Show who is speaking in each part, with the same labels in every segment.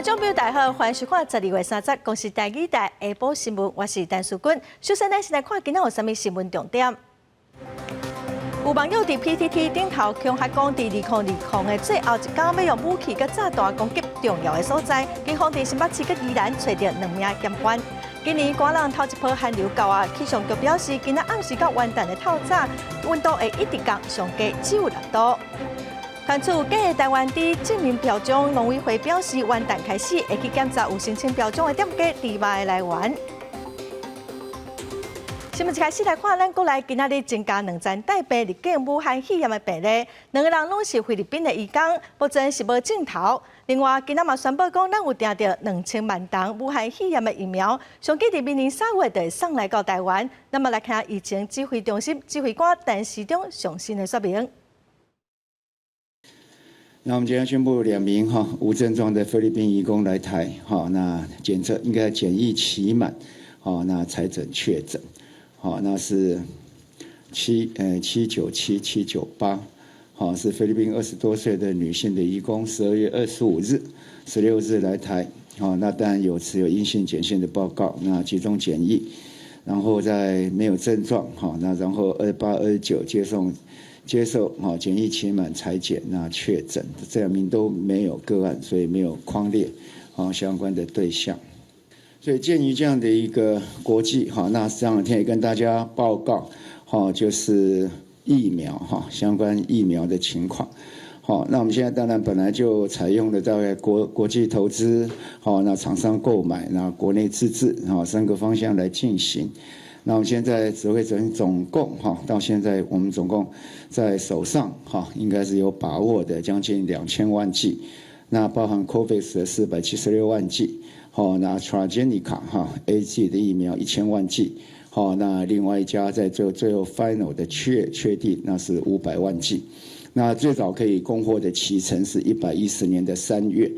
Speaker 1: 众朋友大家好，欢迎收看12月30日公视台语台下晡新闻，我是陈淑君。首先，咱先来看今仔有啥物新闻重点。有网友伫 PTT 顶头恐吓讲，伫2020的最后一天，要用武器佮炸弹攻击重要的所在。警方伫新北市佮宜兰找到2名嫌犯。今年寒人头一波寒流到啊，气象局表示，今仔暗时到元旦的透早，温度会一直降，上低只有6度。传出假的台湾的正面标章，农委会表示，元旦开始会去检查有申请标章的店家猪肉的来源。新闻一开始来看，咱国内今仔日增加2件带病入境武汉肺炎的病例，2个人拢是菲律宾的移工，目前是无镜头。另外，今仔嘛宣布讲，咱有订到2000万ton武汉肺炎的疫苗，上计伫明年3月就会送来到台湾。那么来看疫情指挥中心指挥官陈时中上新的说明。
Speaker 2: 那我们今天宣布2名无症状的菲律宾移工来台，那检测应该检疫期满，那采诊确诊，那是797、798，是菲律宾20多岁的女性的移工，12月25日、16日来台，那当然持有阴性、碱性的报告，那集中检疫，然后在没有症状，那然后28、29接受检疫期满采检，那确诊，这2名都没有个案，所以没有匡列相关的对象。所以鉴于这样的一个国际，那这2天也跟大家报告，就是疫苗相关疫苗的情况。那我们现在当然本来就采用了大概国际投资，那厂商购买，那国内自制，3个方向来进行。那我们现在指挥中心总共到现在我们总共在手上应该是有把握的将近2000万剂，那包含 COVAX 的476万剂，那 AstraZeneca AZ 的疫苗1000万剂，那另外一家在最后 final 的确定那是500万剂，那最早可以供货的期程是110年的3月。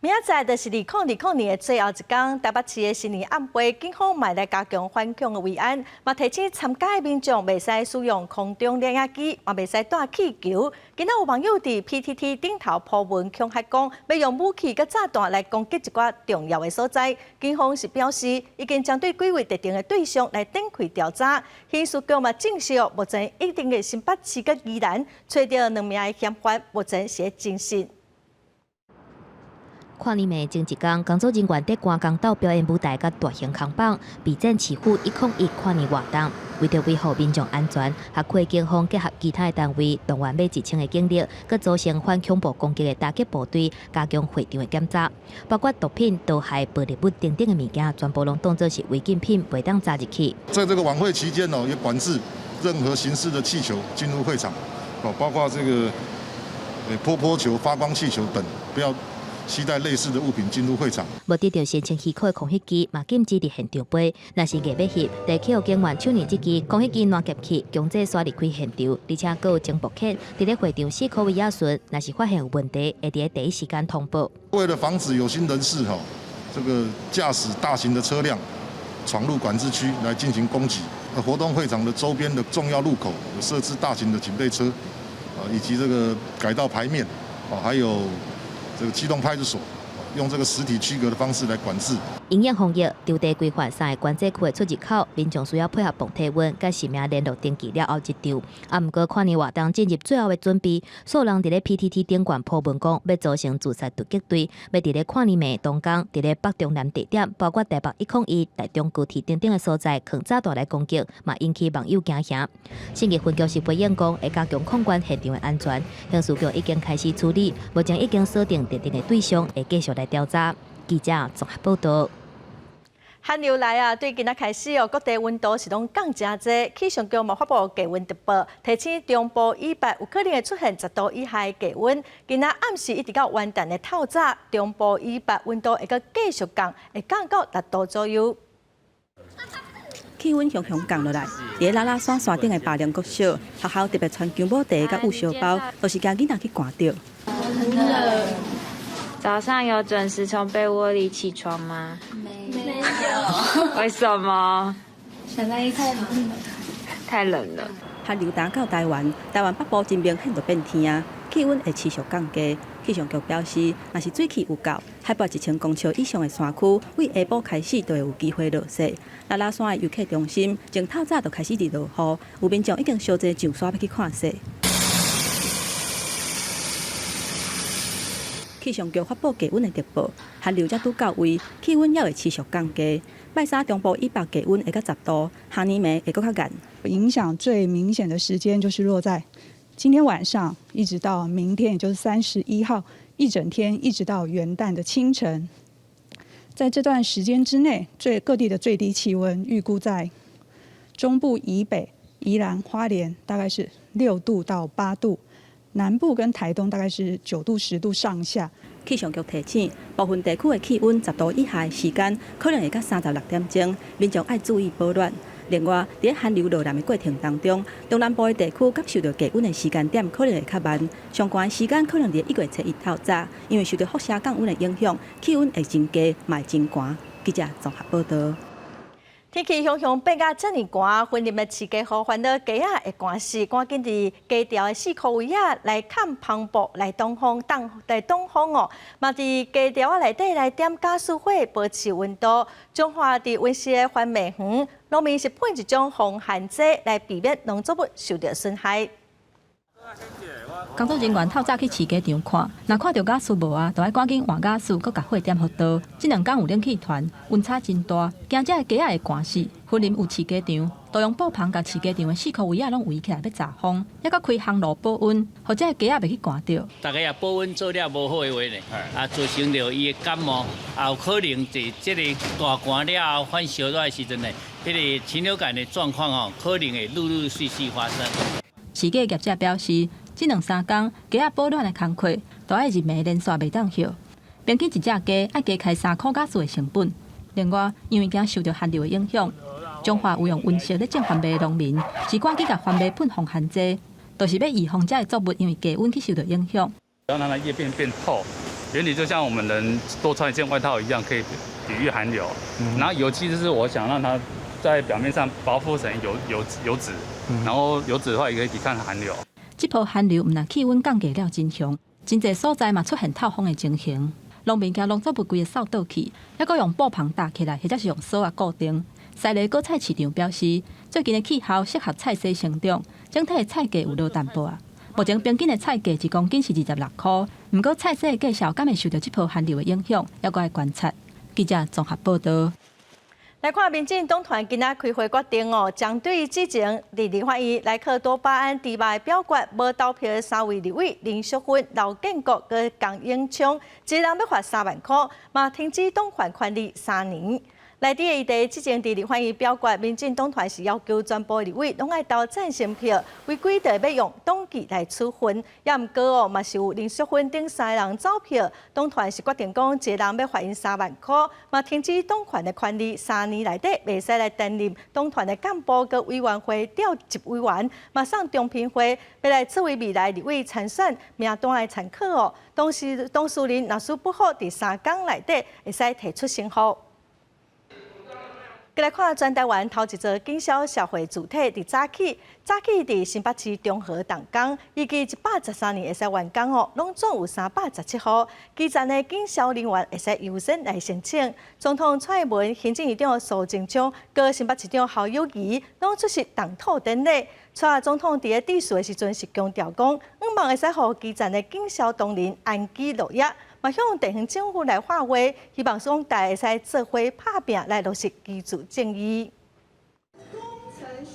Speaker 1: 明仔载就是2020年的最后一天，台北市的新年暗晡，警方嘛来加强反恐的维安，嘛提醒参加的民众袂使使用空中摄影机，嘛袂使带气球。今仔有网友伫 PTT 顶头铺文恐吓讲，要用武器佮炸弹来攻击一寡重要的所在。警方是表示，已经针对几位特定的对象来展开调查。刑事局嘛证实，目前一定的新北市佮宜兰找到2名的嫌犯，目前是侦讯。
Speaker 3: 跨年的前一天，工作人员在观光岛表演舞台甲大型扛棒备战起护101跨年活动，为着维护民众安全，协会警方结合其他的单位，动员每1000的警力，佮组成反恐怖攻击的打击部队，加强会场的检查，包括毒品、刀械、暴力物等等的物件，全部拢当作是违禁品，袂当砸入去。
Speaker 4: 在这个晚会期间也管制任何形式的气球进入会场，包括这个泼球、发光气球等，不要携带类似的物品进入会场。
Speaker 3: 无得到申请许可的空袭机，嘛禁止伫现场飞。若是硬要翕，得去互警员手念这支空袭机乱夹起，强制刷离开现场，而且还有情报犬伫咧会场4颗亚顺，若是发现有问题，会伫第一时间通报。
Speaker 4: 为了防止有心人士这个驾驶大型的车辆闯入管制区来进行攻击，活动会场的周边的重要路口有设置大型的警备车，以及这个改道牌面，还有这个机动派出所，用这个实体区隔的方式来管制。
Speaker 3: 营养防疫，场地规划3个管制区的出入口，民众需要配合磅体温、甲姓名联络登记了后入场。毋过跨年活动进入最后的准备，所有人伫咧 PTT 顶管铺文讲，要组成自杀突击队，要伫咧跨年暝当天，伫咧北中南地点，包括台北101、台中高铁等等的所在，放炸弹来攻击，嘛引起网友惊吓。新义分局是回应讲，会加强控管现场的安全，刑事局已经开始处理，目前已经锁定特定的对象，会继续来调查。记者综合报道。
Speaker 1: 寒流来啊，对今仔开始各地温度是拢降真济。气象局嘛发布低温特报，提醒中部以北有可能会出现10度以下的低温。今仔暗时一直到元旦的透早，中部以北温度会阁继续降，会降到6度左右。
Speaker 5: 气温熊熊降落来，伫拉拉山山顶的巴凉国小，学校特别穿姜母茶甲有小包，都是惊囡仔去寒着。
Speaker 6: 很冷。早上有准时从被窝里起床吗？没有。为什么？
Speaker 7: 想在太冷了。
Speaker 6: 太冷了。
Speaker 5: 寒流打到台湾，台湾北部真明显就变天啊，气温会持续降低。气象局表示，若是水气有够，海拔1000公尺以上的山区，为下晡开始就会有机会落雪。拉拉山的游客中心，从透早就开始伫落雨，有民众已经烧坐上山要去看雪。气象局发布低温的特报，寒流才拄到位，气温也会持续降低。拜三中部以北低温会到10度，下暝暝会更较热。
Speaker 8: 影响最明显的时间就是落在今天晚上，一直到明天，也就是31号一整天，一直到元旦的清晨。在这段时间之内，各地的最低气温预估在中部以北、宜兰、花莲大概是6度到8度，南部跟台东大概是9度、10度上下。
Speaker 5: 气象局提醒，部分地区的气温10度以下的时间，可能会到36点钟，民众爱注意保暖。另外，在寒流落南的过程当中，中南部的地区感受到低温的时间点可能会较慢，上悬的时间可能在1月7日透早，因为受到辐射降温的影响，气温会增加，嘛会增寒。记者综合报道。
Speaker 1: 天气熊熊变甲遮尔寒，分入的饲鸡户烦恼鸡仔会寒死，赶紧伫鸡条的4颗位仔来砍篷布来挡风哦，嘛伫鸡条内底来点加湿火，保持温度。中华伫温室的番麦园，农民是喷一种防寒剂来避免农作物受到损害。
Speaker 5: 工作人员透早去饲鸡场看，若看到假树无啊，就要赶紧换假树，搁甲火点互倒。这2天有冷气团，温差真大，惊这个鸡仔会寒死。云林有饲鸡场，都用布棚甲饲鸡场的4颗位仔拢围起来要遮风，还搁开烘炉保温，或者鸡仔袂去寒着。
Speaker 9: 大家也保温做了无好的话呢，造成着伊的感冒，也有可能在这个大寒了后反烧热的时阵呢，迄个禽流感的状况可能会陆续发生。
Speaker 5: 饲鸡业者表示，这2、3天鸡仔保暖的工课，都爱日暝连续袂当歇。平均一只鸡爱加开3块假数的成本。另外，因为惊受到寒流的影响，中华有用温室咧种番麦的农民，是赶紧甲番麦喷防寒剂，就是要预防这个作物因为低温去受到影响。
Speaker 10: 要让它叶片变透，原理就像我们人多穿一件外套一样，可以抵御寒流。然后油漆就是我想让它在表面上包覆成油脂，然后油脂的话也可以抵抗寒流。
Speaker 5: 这波寒流毋但气温降低了真凶，真侪所在嘛出现透风的情形。农民将农作物规个扫倒去，还阁用布棚搭起来，或者是用锁啊固定。西螺果菜市场表示，最近的气候适合菜西生长，整体的菜价有落淡薄啊。目前平均的菜价1公斤是26块，不过菜市的价销敢会受到这波寒流的影响，还阁要观察。记者综合报道。
Speaker 1: 来看民进党团今仔开会决定哦，将对之前立法院莱克多巴胺提拔表决无投票的3位立委林淑芬、刘建国跟江永昌，一人要罚3万块，嘛停止党款权利3年。内底的议题，之前伫立法院表决，民进党团是要求全部立委拢爱投赞成票，违规的要用党纪来处分。也毋过哦，嘛是有林淑芬等3个人走票，党团是决定讲一个人要罚因3万块，嘛停止党权的权利3年内底袂使来担任党团的干部跟委员会调集委员，马上中评会要来作为未来立委参选名单的参考哦。董事人若是不好，伫3天内底会使提出申诉。再来看全台湾头一座警消社会主体伫早起伫新北市中和动工，预计113年会使完工哦，拢总有317户。基层的警消人员会使优先来申请。总统蔡英文、行政院长苏贞昌、跟新北市长侯友宜拢出席动土典礼。蔡总统伫个致辞的时阵是强调讲，希望会使互基层的警消同仁安居乐业。嘛向地方政府来发话，希望说大家会使做伙拍拼来落实居住正义。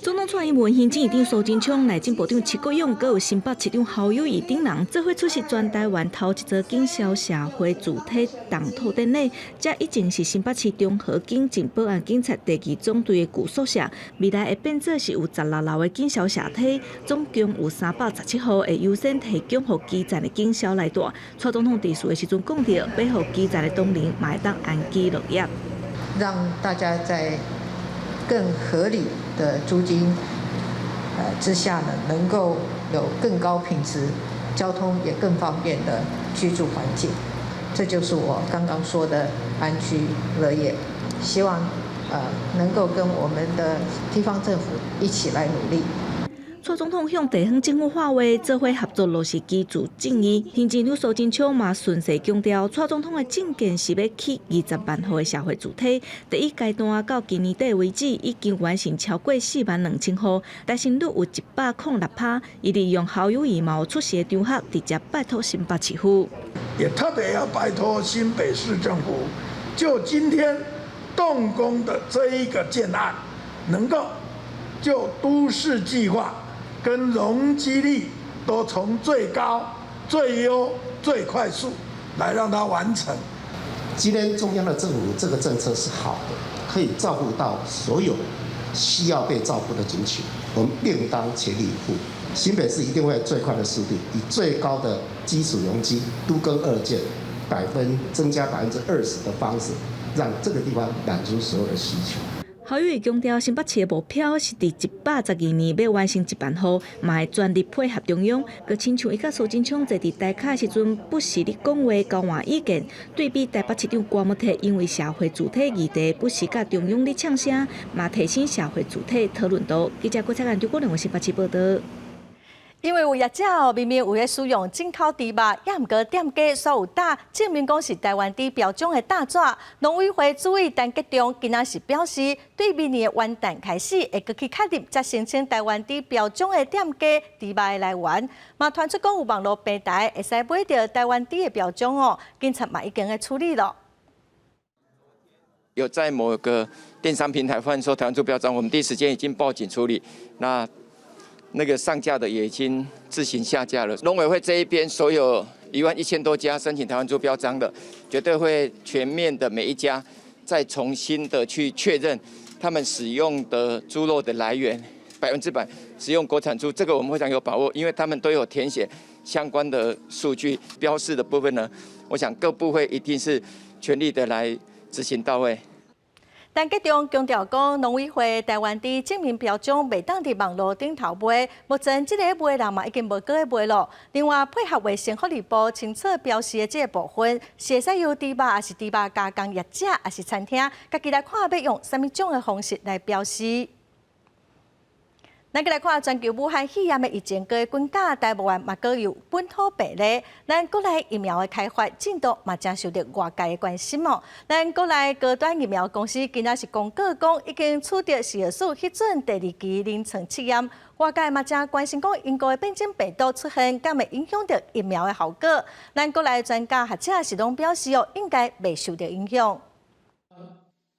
Speaker 11: 总统蔡英文、行政院长苏贞昌、内政部长徐国勇，佮有新北市长侯友宜等人，做伙出席全台湾头一座警消社会主体动土典礼。这已经是新北市中和警政保安警察第2总队的旧宿舍，未来会变做是有16楼的警消社体，总共有317户会优先提供予基层的警消来住。蔡总统致辞的时阵讲到，要予基层的同仁嘛会当安居乐业，
Speaker 12: 让大家在更合理的租金之下呢，能够有更高品质、交通也更方便的居住环境。这就是我刚刚说的安居乐业。希望能够跟我们的地方政府一起来努力。
Speaker 11: 蔡总统向地方政府发话，做伙合作落实基础正义。行政长苏贞昌嘛顺势强调，蔡总统的政见是要起20万户的社会主体，第一阶段到今年底为止，已经完成超过42000户，达成率有106%。伊利用校友羽毛出席的场合，直接拜托新北市府，
Speaker 13: 也特别要拜托新北市政府，就今天动工的这一个建案，能够就都市计划跟容积率都从最高、最优、最快速来让它完成。
Speaker 14: 今天中央的政府这个政策是好的，可以照顾到所有需要被照顾的族群，我们另当全力以赴。新北市一定会最快的速度，以最高的基础容积都更2建增加20%的方式，让这个地方满足所有的需求。
Speaker 11: 校友强调，新北市的目标是伫112年要完成1万户，嘛会全力配合中央。佮亲像伊甲苏贞昌坐伫台卡时阵，不时咧讲话交换意见，对比台北市长郭木骶因为社会主体议题不时甲中央咧呛声，嘛提升社会主体讨论度。记者郭彩兰、刘国良新北市报道。
Speaker 1: 因为有业者明明有咧使用进口猪肉，也毋过店家所有打证明讲是台湾猪标种的大纸。农委会主委陈吉仲今仔是表示，对明年元旦开始会搁去确认才申请台湾猪标种的店家猪肉的来源。嘛传出讲有网络平台会使买到台湾猪的标种哦，警察嘛已经在处理了。
Speaker 15: 有在某个电商平台贩售台湾猪标章，我们第一时间已经报警处理。那个上架的也已经自行下架了。农委会这一边所有11000多家申请台湾猪标章的，绝对会全面的每一家再重新的去确认他们使用的猪肉的来源，100%使用国产猪，这个我们非常有把握，因为他们都有填写相关的数据标示的部分呢，我想各部会一定是全力的来执行到位。
Speaker 1: 陈吉仲强调讲，农委会台湾猪证明标种袂当伫网络顶头卖，目前这个卖人嘛已经无搁咧卖咯。另外，配合卫生福利部清楚标示的这个部分，是会使由猪肉也是猪肉加工业者也是餐厅，家己来看要用什么种的方式来标示。咱来看全球武汉肺炎的疫情个滚价，台湾嘛各有本土病例。咱国内疫苗的开发进度嘛正受到外界的关心哦。咱国内高端疫苗公司今仔是公告讲，已经取得12所批准第2期临床试验。外界嘛正关心讲，英国的变种病毒出现，敢会影响到疫苗的效果？咱国内专家学者是拢表示哦，应该未受到影响。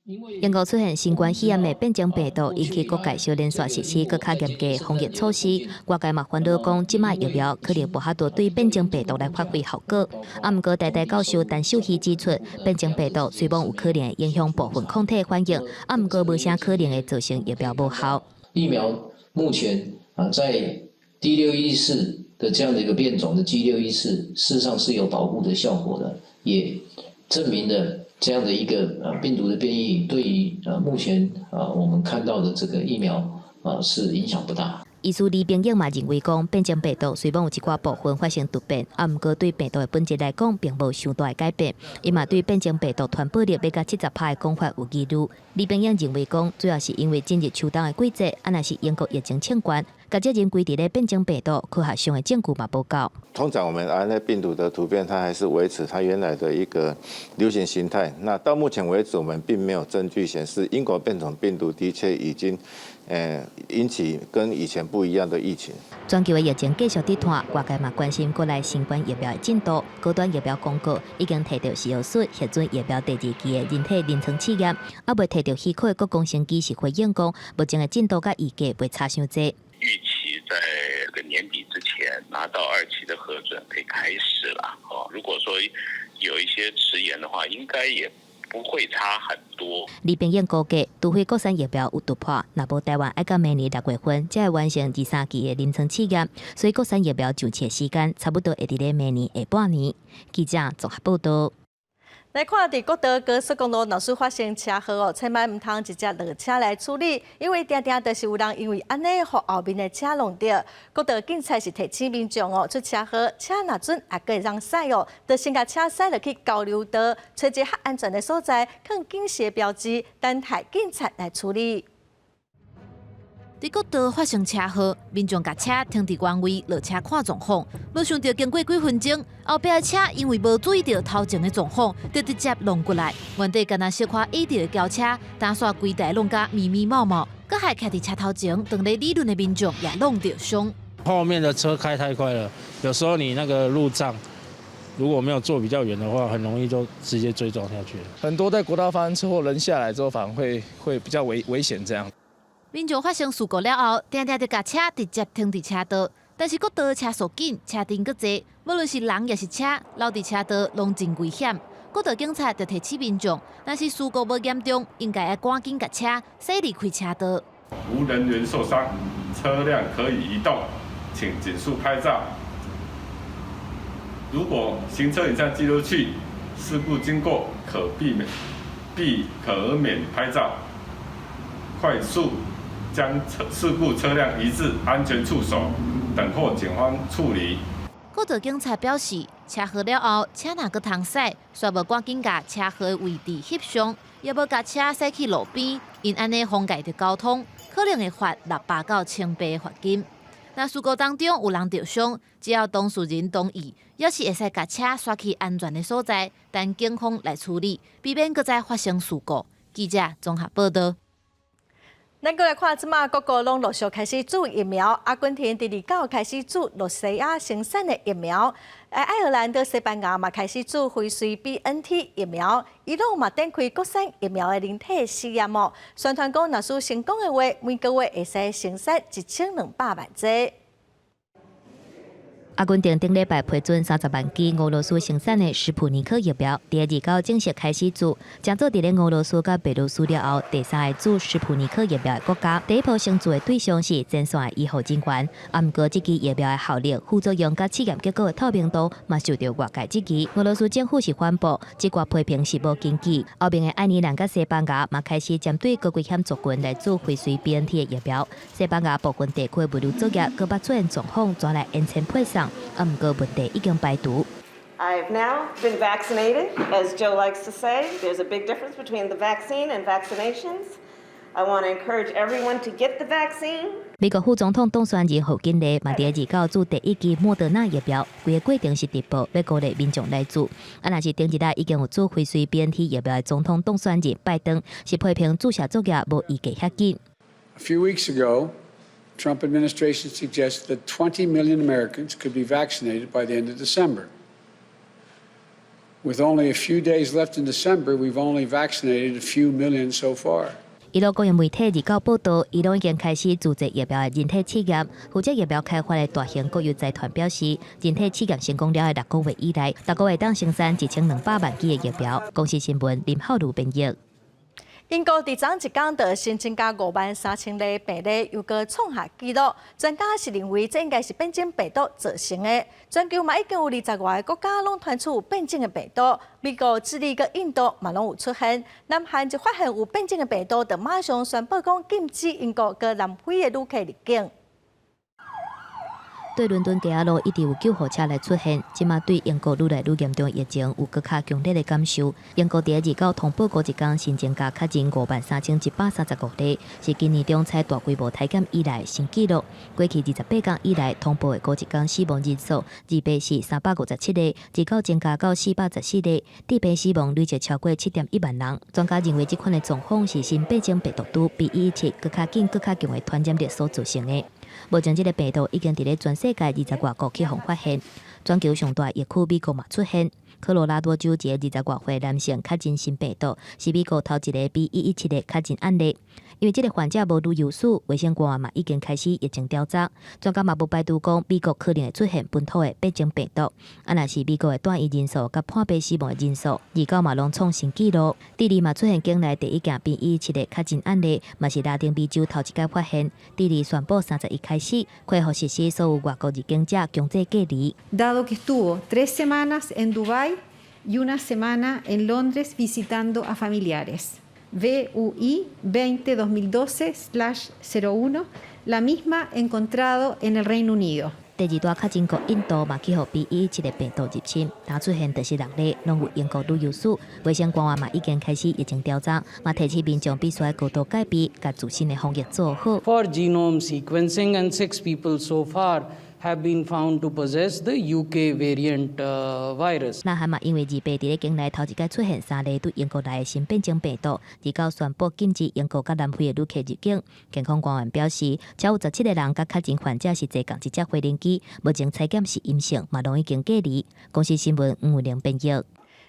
Speaker 3: 英国出现新冠肺炎的变种病毒，引起各界小连续实施更加严格的防疫措施。外界嘛烦恼讲，即卖疫苗可能无法度对变种病毒来发挥效果。毋过，台大教授陈秀熙指出，变种病毒虽然有可能影响部分抗体反应，毋过无啥可能会造成疫苗无效。
Speaker 16: 疫苗目前在 D614的这样的一个变种的 G614，事实上是有保护的效果的，也证明了这样的一个病毒的变异对于目前我们看到的这个疫苗是影响不大。
Speaker 3: 医师李炳英嘛认为讲，变种病毒虽然有一寡部分发生突变，毋过对病毒的本质来讲，并无太大的改变。伊嘛对变种病毒传播力要甲70%的讲法有疑虑。李炳英认为讲，主要是因为进入秋冬的季节，若是英国疫情欠悬，甲这人规伫咧变种病毒科学上的证据嘛无够。
Speaker 17: 通常我们RNA 病毒的突变，它还是维持它原来的一个流行形态。那到目前为止，我们并没有证据显示英国变种病毒的确已经引起跟以前不一样的疫情。
Speaker 3: 全球的疫情继续伫拖，外界嘛关心国内新冠疫苗的进度。高端疫苗公告已经摕到12所核准疫苗第2期的人体临床试验，未摕到许可的各公司机是回应讲，目前的进度甲预计袂差伤济。
Speaker 18: 预期在这个年底之前拿到2期的核准，可以开始了。如果说有一些迟延的话，应该也不会差很多。
Speaker 3: 李炳英估计，除非国产疫苗有突破，若无台湾要到明年6月份才会完成第3期的临床试验，所以国产疫苗上市的时间差不多会伫咧明年下半年。记者综合报道。
Speaker 1: 来看，伫国道高速公路若是发生车祸哦，千万唔通直接落车来处理，因为定定就是有人因为安尼，互后面的车弄着。国道警察是提醒民众哦，出车祸车若准也可以让驶哦，就先甲车驶落去交流道，找一个较安全的所在，放警示标志，等待警察来处理。
Speaker 3: 伫国道发生车祸，民众甲车停伫原位落车看状况，无想到经过几分钟，后壁的车因为无注意到头前的状况，就直接弄过来。原地敢若小可异地的轿车，打煞规台弄甲密密茂茂，佮还徛伫车头前等咧理论的民众也弄着伤。
Speaker 19: 后面的车开太快了，有时候你那个路障如果没有坐比较远的话，很容易就直接追撞下去了。很多在国道发生车祸，人下来之后反而会比较危险这样。
Speaker 3: 民众发生事故了后，定定就甲车直接停伫车道，但是国道的车速紧，车阵搁济，无论是人也是车，留伫车道拢真危险。国道警察就提醒民众，若是事故无严重，应该要赶紧甲车驶离开车道。
Speaker 20: 无人员受伤，车辆可以移动，请紧速拍照。如果行车影像记录器事故经过，可可免拍照，快速将事故车辆移至安全处所，等候警方处理。
Speaker 3: 国道警察表示，车祸了后，车若搁通驶，煞无赶紧甲车祸的位置翕相，也无甲车驶去路边，因安尼妨碍着交通，可能会罚600到1000倍罚金。若事故当中有人受伤，只要当事人同意，也是会使甲车刷去安全的所在，等警方来处理，避免搁再发生事故。记者综合报道。
Speaker 1: 咱过来看，即马各国拢陆续开始注疫苗。阿根廷第2号开始注罗西亚生产的疫苗，爱尔兰跟西班牙嘛开始注辉瑞 BNT 疫苗，伊朗嘛展开国产疫苗的人体试验哦。宣传讲，若是成功的话，每个月会使生产1200万剂。
Speaker 3: 阿根廷顶礼拜批准30万剂俄罗斯生产的斯普尼克疫苗，第2号正式开始注，将做伫咧俄罗斯甲白罗斯了后，第3个注斯普尼克疫苗的国家。第一波先注的对象是前线的医护人员，毋过这支疫苗的效力、副作用甲试验结果的透明度，嘛受到外界质疑。俄罗斯政府是宣布，这个批评是无根据。后面的爱尔兰甲西班牙嘛开始针对高危险族群来注辉瑞 BNT 的疫苗。西班牙部分地区物流作业搁捌出现状况，抓来延前配送。毋过问题已经排除。
Speaker 21: I've now been vaccinated. As Joe likes to say, there's a big difference between the vaccine and vaccinations. I want to encourage everyone to get the vaccine.
Speaker 3: 美国副总统当选人侯锦丽嘛，第2号注第1剂莫德纳疫苗，规个过程是直播，要鼓励民众来注。若是顶一代已经有注辉瑞 BNT 疫苗的总统当选人拜登，是批评注射作业无预计遐紧。
Speaker 22: A few weeks ago, Trump administration suggested that 20 million Americans could be vaccinated by the end of December. With only a few days left in December, we've only vaccinated a few million so far.
Speaker 3: 伊朗国营媒体2号报道，伊朗已经开始组织疫苗的人体试验。负责疫苗开发的大型国有财团表示，人体试验成功了的6个月以来，6个月当生产1200万剂的疫苗。公司新闻林浩如编译。
Speaker 1: 英国伫昨一天就新增加53000例病例，又搁创下纪录。专家是认为这应该是变种病毒造成的。全球嘛已经有20外个国家拢传出有变种的病毒，美国、智利跟印度嘛拢有出现。南韩就发现有变种的病毒，就马上宣布讲禁止英国跟南非的旅客入境。
Speaker 3: 对伦敦街仔路一直有救护车来出现，即马对英国愈来愈严重疫情有更较强烈的感受。英国第2号通报过一天新增加确诊53135例，是今年中采大规模体检以来新纪录。过去28天以来通报的过一天死亡人数，日病是357例，2号增加到414例，致病死亡累计超过7.1万人。专家认为这款的状况是新变种病毒株比117更较紧、更较强的传染力所造成的。目前，这个病毒已经伫咧全世界20外国去互发现。全球上大疫区美国嘛出现，科罗拉多州一个20外岁男性确诊新病毒，是美国头一个比117的确诊案例。因为这个患者无旅游史，卫生官嘛已经开始疫情调查。专家嘛不排除讲美国可能会出现本土的变种病毒。若是美国的断疫人数甲破病死亡的人数，2号嘛拢创新纪录。智利嘛出现境内第1件比117的确诊案例，嘛是拉丁美洲头一届发现。智利宣布31开始恢复实施所有外国入境者强制隔离。
Speaker 12: Dado que estuvo 3 semanas en Dubái y una semana en Londres visitando a familiares. VUI 20-2012/01, la misma encontrado en el Reino Unido.
Speaker 3: 第二大较真国印度嘛，去互 B.1.1的病毒入侵，当出现第16例，拢有英国旅游史。卫生官员嘛已经开始疫情调查，嘛提醒民众必须要高度戒备，甲自身的防疫做好。
Speaker 2: For genome sequencing, and 6 people so far have been found to possess the UK variant virus.
Speaker 3: 那还嘛因为二爸伫咧境内头一届出现3例对英国来的新变种病毒，而到宣布禁止英国甲南非的旅客入境。健康官员表示，超有17个人甲确诊患者是坐共一只飞行机，目前采检是阴性，嘛拢已经隔离。公司新闻吴玲编译。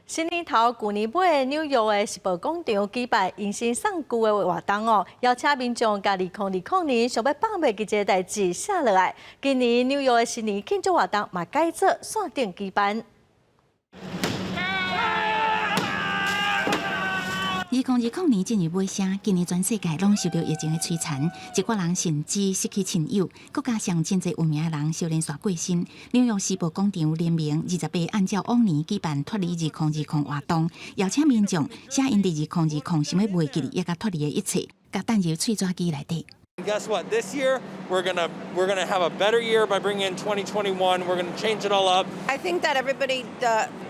Speaker 1: 新年头，旧年尾纽约的世博广场举办迎新送旧的活动哦，邀请民众甲2020年想要放袂记这个代志写落来。今年纽约的新年庆祝活动嘛改做线顶举办。
Speaker 4: 2020年进入尾声，今年全世界拢受到疫情的摧残，一寡人甚至失去亲友，搁加上真侪有名的人小连续过身。纽约世博广场联名28按照往年举办脱离2020活动，邀请民众写因伫2020想要袂记也甲脱离的一切，甲等入喙纸机内底。
Speaker 23: Guess what? This year we're gonna have a better year by bringing in 2021. We're gonna change it all up.
Speaker 24: I think that everybody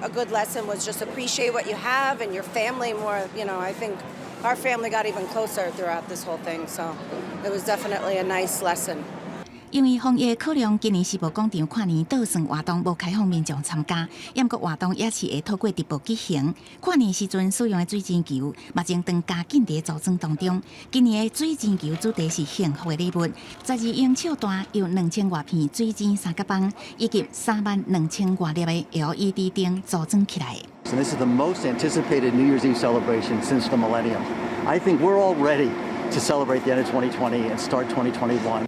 Speaker 24: a good lesson was just appreciate what you have and your family more. You know, I think our family got even closer throughout this whole thing. So it was definitely a nice lesson.
Speaker 4: 因为防疫考量，今年世博广场跨年倒算活动无开放民众参加，不过活动也是会透过直播举行。跨年时阵使用的水晶球，目前当加紧伫组装当中。今年的水晶球主题是幸福的礼物，12英尺大，有2000外片水晶三角棒，以及32000外粒的 LED 灯组装起来。
Speaker 25: And this is the most anticipated New Year's Eve celebration since the millennium. I think we're all ready to celebrate the end of 2020 and start 2021.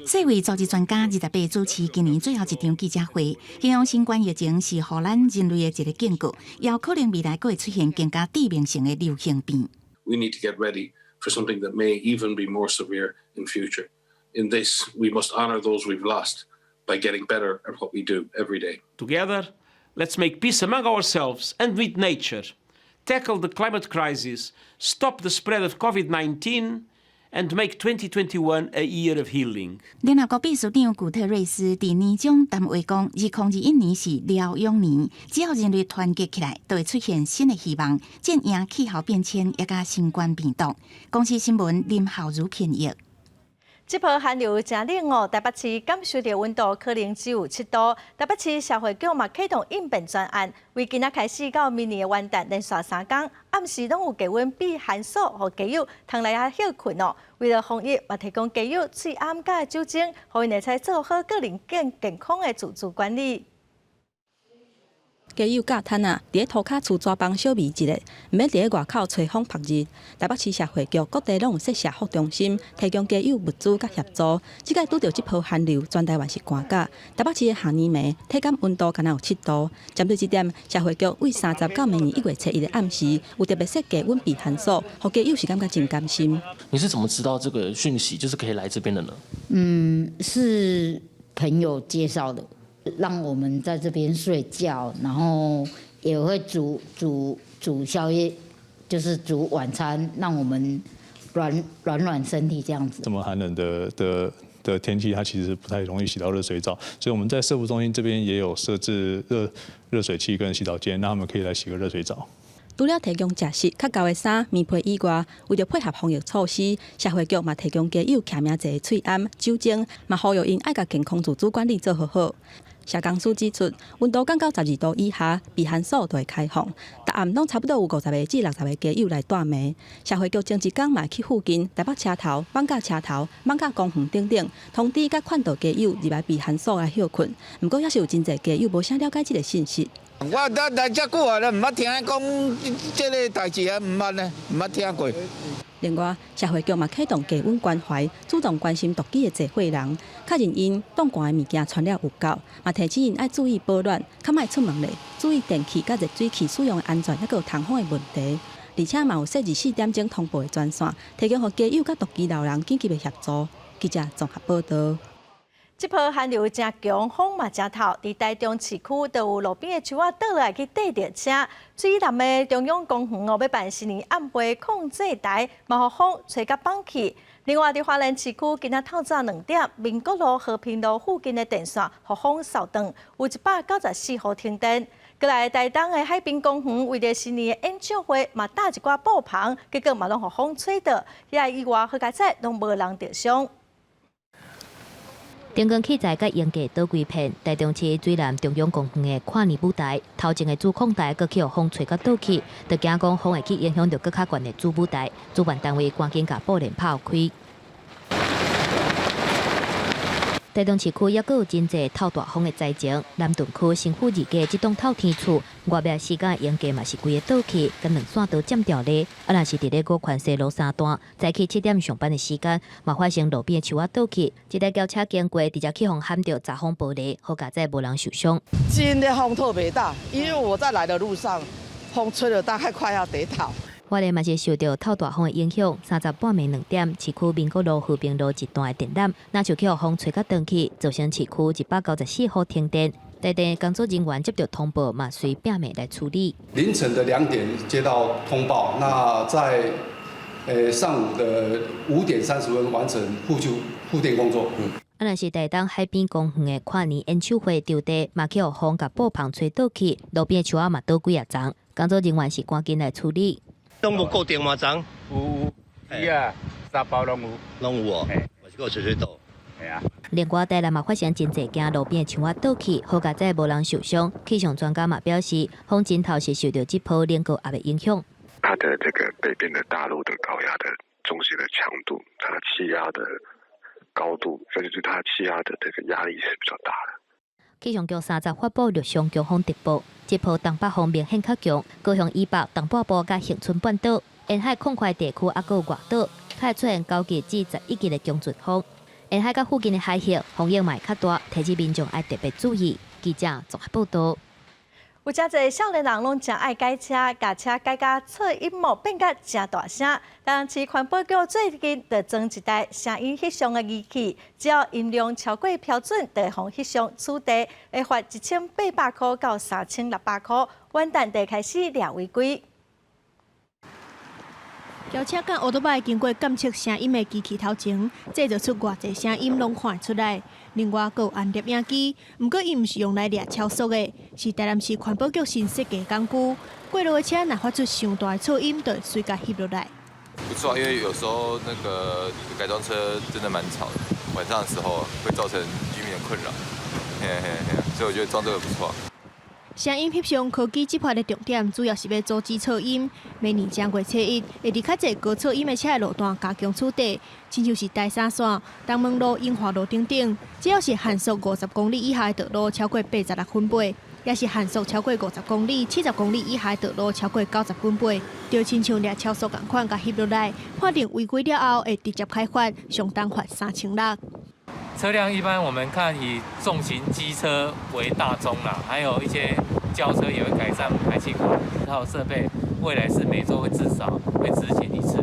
Speaker 4: 世卫组织专家28主持今年最后一场记者会，形容新冠疫情是互咱人类的一个警告，也有可能未来还会出现更加致命性的流行病。
Speaker 26: We need to get ready for something that may even be more severe in future. In this, we must honor those we've lost by getting better at what we do every day.
Speaker 27: Together, let's make peace among ourselves and with nature, tackle the climate crisis, stop the spread of COVID-19. And make 2021 a year of healing.
Speaker 4: 联合国秘书长古特瑞斯伫年终谈话讲，2021年是疗养年，只要人类团结起来，就会出现新的希望，战赢气候变迁，也甲新冠病毒。公司新闻林浩如编译。
Speaker 1: 这波寒流真冷哦，台北市感受到温度可能只有7度。台北市社会局嘛启动应变专案，为今仔开始到明年的元旦连续3天，暗时拢有低温避寒所，互家友通来遐休困哦。为了防疫，嘛提供家友睡暗甲酒精，互因会使做好个人健康的自主管理。
Speaker 5: 家友假摊啊，伫咧涂骹厝抓帮小味一个，毋免伫咧外口吹风晒日。台北市社会局各地拢有设社福中心，提供家友物资甲协助。即届拄着即波寒流，全台湾是寒假。台北市的下暝暝，体感温度敢若有7度。针对这点，社会局为30到明年1月7日的暗时，有特别设计温避寒所，互家友是感觉真甘心。
Speaker 28: 你是怎么知道这个讯息，就是可以来这边的呢？
Speaker 29: 是朋友介绍的。 让我们在这边睡觉，然后也会煮宵夜，就是煮晚餐，让我们暖身体这样子。
Speaker 30: 这么寒冷的天气，它其实不太容易洗到热水澡，所以我们在社福中心这边也有设置热水器跟洗澡间，让他们可以来洗个热水澡。
Speaker 5: 除了提供食食、较厚的衫、棉被以外，为了配合防疫措施，社会局嘛提供家友徛名者喙暗、酒精，嘛呼吁因爱甲健康自主管理做好。社工司指出，温度降到12度以下，避寒所就会开放。答案拢差不多有50个至60个家友来住眠。社会局前一天嘛去附近台北车头、艋舺车头、艋舺公园等等，通知甲劝导家友入来避寒所来休困。不过，也是有真侪家友无啥了解这个信息。
Speaker 31: 我来遮久啊，唔捌听讲这个代志啊，唔捌呢，唔捌听过。
Speaker 5: 另外，社会局嘛启动家温关怀，主动关心独居的聚会人，确认因冻寒的物件穿了有够，嘛提醒因爱注意保暖，较莫出门咧，注意电器甲热水器使用的安全，还有通风的问题。而且嘛有设24点钟通报的专线，提供予家友甲独居老人紧急的协助。记者综合报道。
Speaker 1: 这波寒流真强，风嘛真透，伫台中市区都有路边的树仔倒来去缀着车。水南的中央公园要办新年暗杯控制台，嘛互风吹甲放去。另外，伫花莲市区今仔透早2点，民国路、和平路附近的电线互风扫断，有194户停电。过来台东的海滨公园，为着新年的演唱会，嘛搭一寡布棚，结果嘛拢互风吹倒，遐意外好佳哉拢无人着伤。
Speaker 3: 灯光器材甲严格倒规片，台中市水南中央公园的跨年舞台，头前的主控台佫去互风吹甲倒去，就惊讲风会去影响到佫较悬的主舞台，主办单位赶紧甲布帘抛开。台中市区也佫有真侪透大风的灾情，南屯区新富二街这栋透天厝，外壁时间严格嘛是规个倒去，跟2线都占掉咧。若是伫咧五环西路3段，早起7点上班的时间，嘛发生路边的树仔倒去，一台轿车经过，直接去互撼到砸风玻璃，好佳哉无人受伤。
Speaker 6: 今天风特别大，因为我在来的路上，风吹得大概快要跌倒。
Speaker 3: 花莲嘛是受到透大风的影响，3时半暝2点，市区民国路、和平路一段的电缆，若就去互风吹甲断去，造成市区194户停电。台电工作人员接到通报，嘛随拼命来处理。
Speaker 7: 凌晨的2点接到通报，那在上午的5点30分完成复电工作。
Speaker 3: 若是台东海边公园的跨年演唱会场地，嘛去互风甲布棚吹倒去，路边的树仔嘛倒几丛，工作人员是赶紧来处理。
Speaker 8: 拢无固定嘛丛？有，是啊，3包拢有哦，我是个吹倒。系啊。
Speaker 3: 另外，台南嘛发生真侪件路边的树仔倒去，好佳哉无人受伤。气象专家嘛表示，风真头是受到这波冷高压的影响。
Speaker 9: 它的这个北边的大陆的高压的中心的强度，它气压的高度，所以对它气压的这个压力是比较大的。
Speaker 3: 气象局3日发布陆上强风特报，这波东北风明显较强，高雄以北、东半部甲恒春半岛、沿海空块地区，还有外岛，开出现9级至11级的强阵风。沿海甲附近的海域风影嘛较大，提醒民众要特别注意。记者综合报道。
Speaker 1: 有真侪少年人拢真爱改车，甲车改甲噪音幕变甲真大声。但市环保局最近就装一台声音翕相的仪器，只要音量超过标准，就会互翕相处地，会罚1800块到3600块。元旦就开始掠违规。
Speaker 10: 轿车甲乌托邦经过监测声音的机器头前，制造出偌济声音拢看出来。另外，还有按摄影机，不过伊毋是用来掠超速的，是台南市环保局新设计工具。过路的车若发出上大的噪音，就会随甲翕落来。
Speaker 11: 不错，因为有时候那个改装车真的蛮吵的，晚上的时候会造成居民的困扰。所以我觉得装这个不错。
Speaker 10: 声音翕相科技执法的重点，主要是要阻止噪音。明年正月初1，会伫较侪高噪音的车的路段加强处理，亲像是台三线、东门路、英华路等等。只要是限速50公里以下的道路超过86分贝，也是限速超过50公里、70公里以下的道路超过90分贝，就亲像掠超速同款，甲翕落来，判定违规了后，会直接开罚，上当罚3600。
Speaker 13: 车辆一般我们看以重型机车为大宗啦，还有一些轿车也会改善排气管这套设备，未来是每周会至少会执行1次。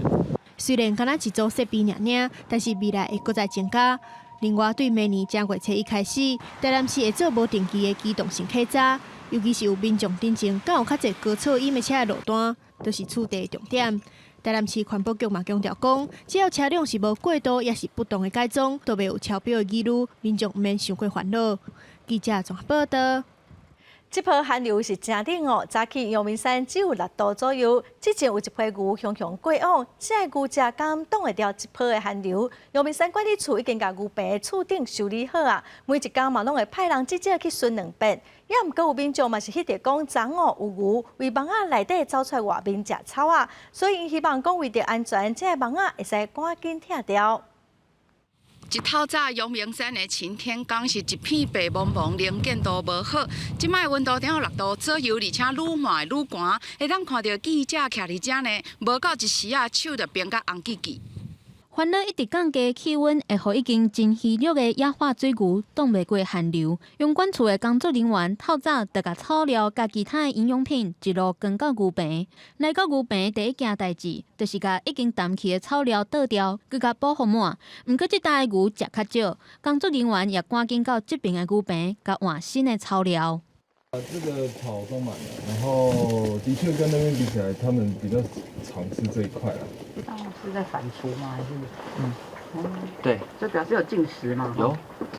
Speaker 10: 虽然敢若一组设备尔，但是未来会搁再增加。另外，对明年正月初1开始，台南市会做无定期的机动性检查，尤其是有民众顶前敢有较侪高噪音的车的路段，都是处理的重点。台南市环保局嘛强调讲，只要车辆是无过度也是不当的改装，都袂有超标的记录，民众毋免伤过烦恼。记者综合报道。
Speaker 1: 这波寒流是真冷哦，早起阳明山只有6度左右，之前有一批牛雄过往，这牛只敢挡会掉这波的寒流。阳明山管理处已经把牛棚的厝顶修理好啊，每一天嘛拢会派人至少去巡2遍。也毋过有民众嘛是迄个讲昨午有牛为网仔内底走出来外面食草啊，所以因希望讲为着安全，这个网仔会使赶紧拆掉。
Speaker 14: 一透早，阳明山的晴天刚是一片白茫茫，能见度无好。即摆温度只有6度左右，而且愈卖愈寒。会当看到记者徛伫遮呢，无到一时啊，手就变甲红记记。
Speaker 5: 烦恼一直降低气温，会互已经真稀弱的野化水牛挡袂过寒流。用管处的工作人员透早就甲草料甲其他的营养品一路扛到牛棚。来到牛棚第一件代志，就是甲已经淡去的草料倒掉，佮甲保护满。毋过即代牛食较少，工作人员也赶紧到这边的牛棚，甲换新的草料。
Speaker 2: 这个草都满了，然后的确跟那边比起来，他们比较常吃这一块了。
Speaker 12: 是在反刍吗？还是？
Speaker 2: 对。
Speaker 12: 这表示有进食吗？
Speaker 2: 有。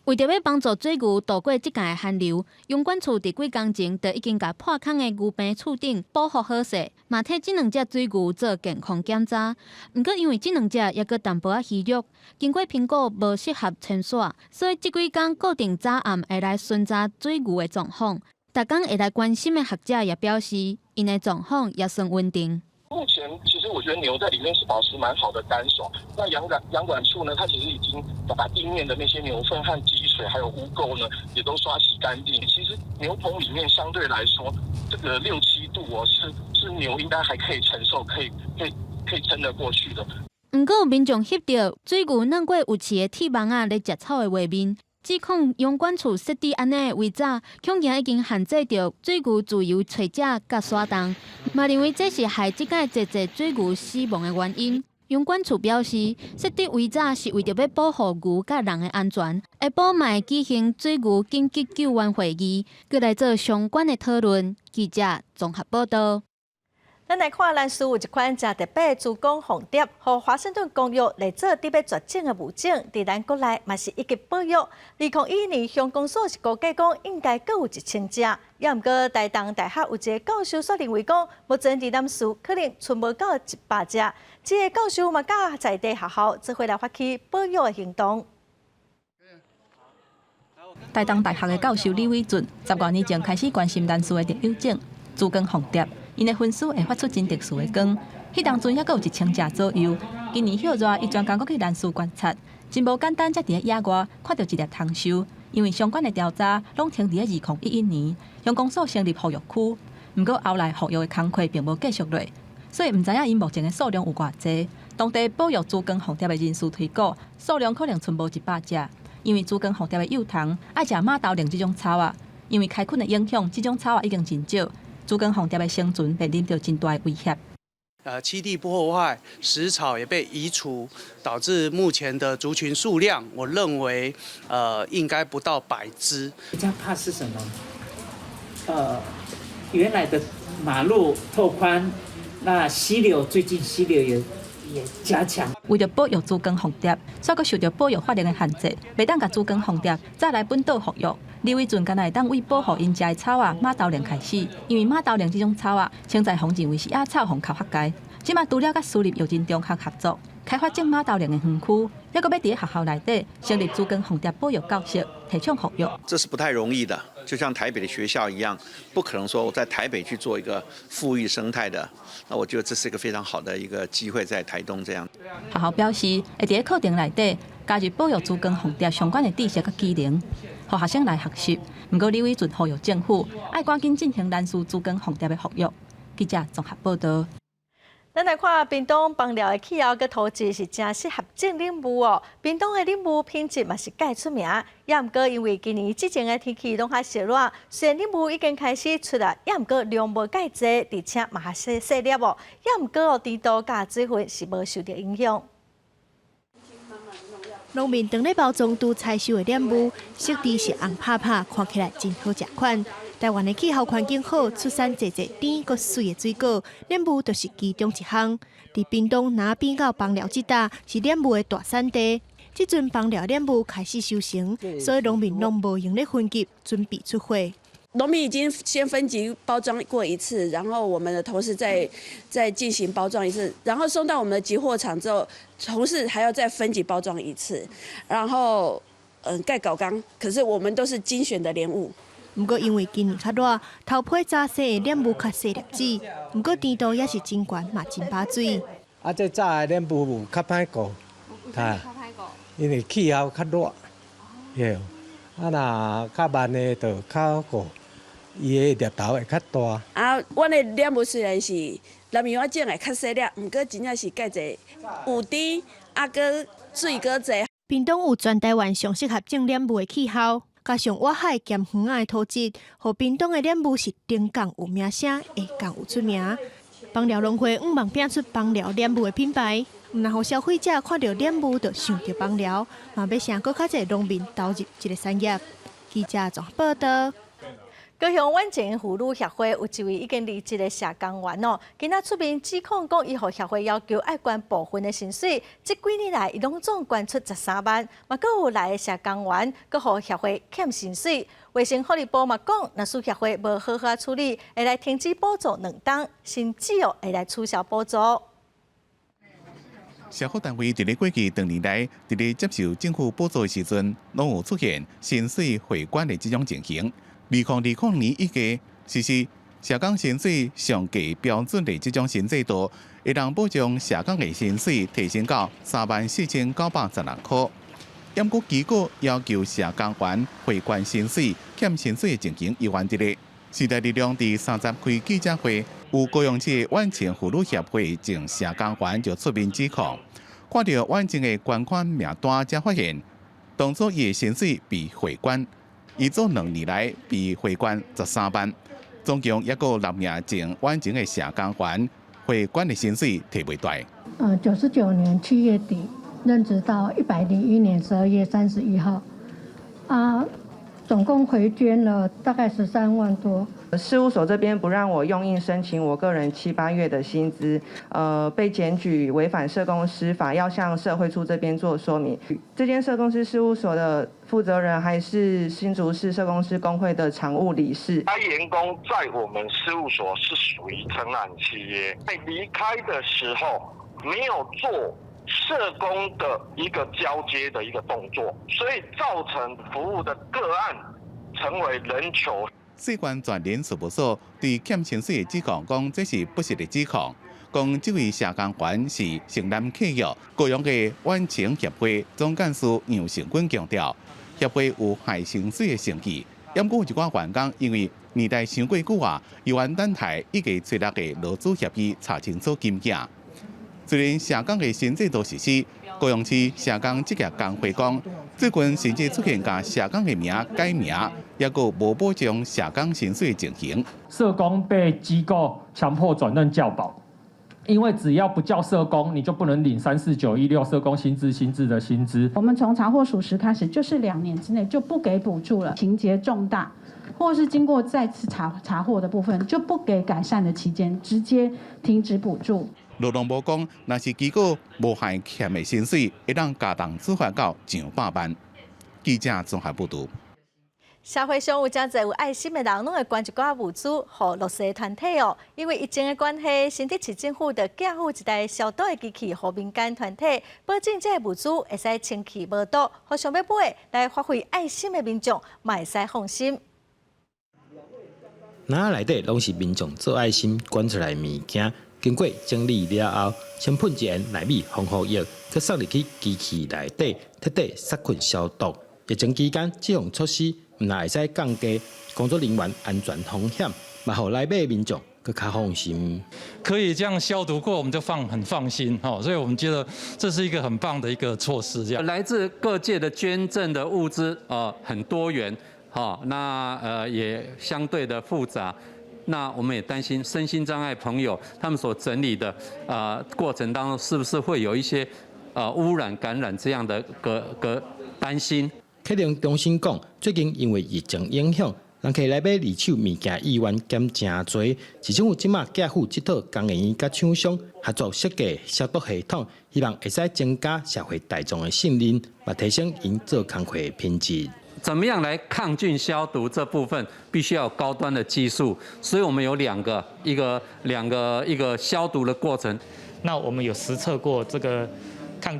Speaker 5: 为着要帮助水牛度过即届的寒流，养管处伫几工前就已经甲破空的牛棚厝顶保护好势，嘛替即两只水牛做健康检查。毋过因为即两只也搁淡薄仔虚弱，经过评估无适合牵线，所以即几工固定早暗会来巡查水牛的状况。逐工会来关心的学者也表示，因的状况也算稳定。
Speaker 15: 目前其实我觉得牛在里面是保持蛮好的干爽。那养管处呢，它其实已经把地面的那些牛粪和积水还有污垢呢，也都刷洗干净。其实牛棚里面相对来说，这个6、7度哦，是牛应该还可以承受，可以撑得过去的。
Speaker 5: 毋过有民众翕到水牛软过有刺的铁网仔咧食草的画面。指控养管处设置安尼的违则，恐惊已经限制着水牛自由找食甲耍动，嘛认为这是害即届侪水牛死亡的原因。养管处表示，设置违则是为着要保护牛甲人的安全。下晡嘛会举行水牛紧急救援会议，佮来做相关的讨论。记者综合报道。
Speaker 1: 咱来看，咱市有一款真特别的珠江红蝶，和华盛顿公约来做特别绝种的物种，伫咱国内嘛是一级保育。2021年，乡公所是估计讲应该各有1000只，也毋过台东大学有一个教授说认为讲，目前伫咱市可能存无到100只。这个教授嘛，甲在地学校做伙来发起保育的行动。
Speaker 5: 台东大学的教授李伟俊，10多年前开始关心咱市的特有种珠江红蝶。因的分数会发出真特殊的光，迄当阵还阁有1000只左右。今年歇热，伊专工阁去南市观察，真无简单，才伫咧野外看到一粒通收。因为相关的调查拢停伫咧2011年，乡公所成立保育区，毋过后来保育的工课并无继续落，所以毋知影因目前的数量有偌济。当地保育珠江红蝶的人士推估，数量可能存无100只。因为珠江红蝶的幼虫爱食马豆苓这种草啊，因为开垦的影响，这种草啊已经真少。珠江红蝶的生存面临着真大的威胁。
Speaker 16: 栖地破坏，食草也被移除，导致目前的族群数量，我认为应该不到100只。
Speaker 17: 比较怕是什么？原来的马路拓宽，那溪流最近溪流也加强。
Speaker 5: 为了保育珠江红蝶，所以受到保育法令的限制，袂当甲珠江红蝶再来本岛复育。李伟俊敢若会当为保护因食的草啊马豆苓开始，因为马豆苓这种草啊，清在红认为是野草红靠学界。即马除了甲私立幼稚中学合作，开发种马豆苓的园区，还阁要伫学校内底成立珠江红蝶保育教室，提倡保育。
Speaker 18: 这是不太容易的，就像台北的学校一样，不可能说我在台北去做一个富裕生态的。那我觉得这是一个非常好的一个机会，在台东这样。
Speaker 5: 学校表示会伫咧课程内底加入保育珠江红蝶相关的知识甲技能，互学生来学习。不过李伟俊呼吁政府爱赶紧进行咱市珠江红蝶的保育。记者综合报道。
Speaker 1: 咱来看屏东邦寮的气候佮土质是真适合种林木哦。屏东的林木品质嘛是介出名，也毋过因为今年之前的天气拢较热热，虽然林木已经开始出来，也毋过量无介济，而且嘛还细粒哦，也毋过哦，甜度甲水分是无受到影响。
Speaker 10: 农民当咧包装拄采收的莲雾，色地是红拍拍，看起来真好食款。台湾的气候环境好，出产济甜佮水的水果，莲雾就是其中一项。伫屏东若变到邦寮这搭是莲雾的大产地，即阵邦寮莲雾开始收成，所以农民拢无用咧分级，准备出货。
Speaker 19: 农民已经先分级包装过一次，然后我们的同事再进行包装一次，然后送到我们的集货场之后，同事还要再分级包装一次，然后盖搞缸。可是我们都是精选的莲雾。
Speaker 10: 不过因为今年较热，头批早生的莲雾较细粒子，不过甜度也是真悬，嘛真把水。
Speaker 20: 这早的莲雾较歹顾，因为气候较热，若较慢的就较顾。伊的粒头会较大。
Speaker 19: 啊，阮的粒物虽然是南洋种的较细粒，毋过真正是介济有甜，啊，搁水搁济。
Speaker 10: 屏东有全台湾上适合种莲雾的气候，加上外海兼远岸的土质，互屏东的莲雾是顶港有名声，下港有出名。邦寮农会望拼出邦寮莲雾的品牌，毋但互消费者看到莲雾就想到邦寮，嘛要向更较侪农民投入这个产业。记者综合报道。
Speaker 1: 高雄晚晴妇女协会有一位已经离职的社工员哦，今仔出面指控讲，伊互协会要求爱捐部分的薪水，这几年来伊拢总捐出13万，嘛，阁有来的社工员阁互协会欠薪水。卫生福利部嘛讲，若是协会无好好处理，会来停止补助2档，甚至会来取消补助。
Speaker 4: 社福单位伫咧过去2年来，伫咧接受政府补助的时阵，拢有出现薪水汇管的这种情形。2020年以下，实施社工薪水上计标准的这种新制度，会让保障社工的薪水提升到34916块。验过结果要求社工员汇管薪水欠薪水的情形依然伫咧。时代力量第30开记者会，有高雄市晚晴妇女协会前社工员就出面指控，看到晚晴的捐款名单，才发现当初伊的薪水被汇管。伊做2年来被汇管13万，总共也有6名前晚晴的社工员汇管的薪水提袂来。
Speaker 21: 99年7月底任职到101年12月31号，总共回捐了大概13万多。
Speaker 22: 事务所这边不让我用印申请我个人7、8月的薪资，被检举违反社工师法，要向社会处这边做说明。这间社工师事务所的负责人还是新竹市社工师工会的常务理事。
Speaker 15: 该员工在我们事务所是属于承揽契约，在离开的时候没有做社工的一个交接的一个动作，所以造成服务的个案成为人球。
Speaker 4: 世关全联事务所对欠薪水的指控讲，这是不实的指控。讲这位社工员是承揽契约，高雄的晚晴协会总干事杨成军强调，协会有害薪水的成绩。不过有一寡员工因为年代伤过久啊，由原等待以及催落的劳资协议查清楚金额。虽然社工的新制度实施，高雄市社工职业工会讲，最近甚至出现甲社工的名改名，也有无保障社工薪水的情形。
Speaker 23: 社工被机构强迫转任教保，因为只要不叫社工，你就不能领34916社工薪资的薪资。
Speaker 24: 我们从查获属实开始，就是2年之内就不给补助了，情节重大，或是经过再次查获的部分，就不给改善的期间，直接停止补助。
Speaker 4: 劳动部讲，若是机构无还欠的薪水，会让加重处罚到上百万。记者综合报道。
Speaker 1: 社会上有真侪有爱心的人，拢会捐一寡物资予弱势团体哦。因为疫情的关系，新竹市政府就寄付一台消毒的机器予民间团体，保证这个物资会使清气无毒，互想要买来发挥爱心的民众，嘛会使放心。
Speaker 25: 篮内底拢是民众做爱心捐出来的物件。经过整理了后，先喷一盐内米防护液，再送入去机器内底，彻底杀菌消毒。疫情期间，这项措施唔但会使降低工作人员安全风险，嘛互内面民众更加放心。
Speaker 26: 可以这样消毒过，我们就很放心哈，所以我们觉得这是一个很棒的一个措施。这样来自各界的捐赠的物资很多元哈，那也相对的复杂。那我们也担心身心障碍朋友他们所整理的过程当中，是不是会有一些污染、感染这样的个担心。
Speaker 25: 客人中心讲，最近因为疫情影响，人客来买二手物件意愿减真多。市政府即马寄付这套工研院甲厂商合作设计消毒系统，希望会使增加社会大众的信任，也提升因做工课的品质。
Speaker 26: 怎么样来抗菌消毒这部分必须要有高端的技术，所以我们有两个消毒的过程。
Speaker 27: 那我们有实测过这个抗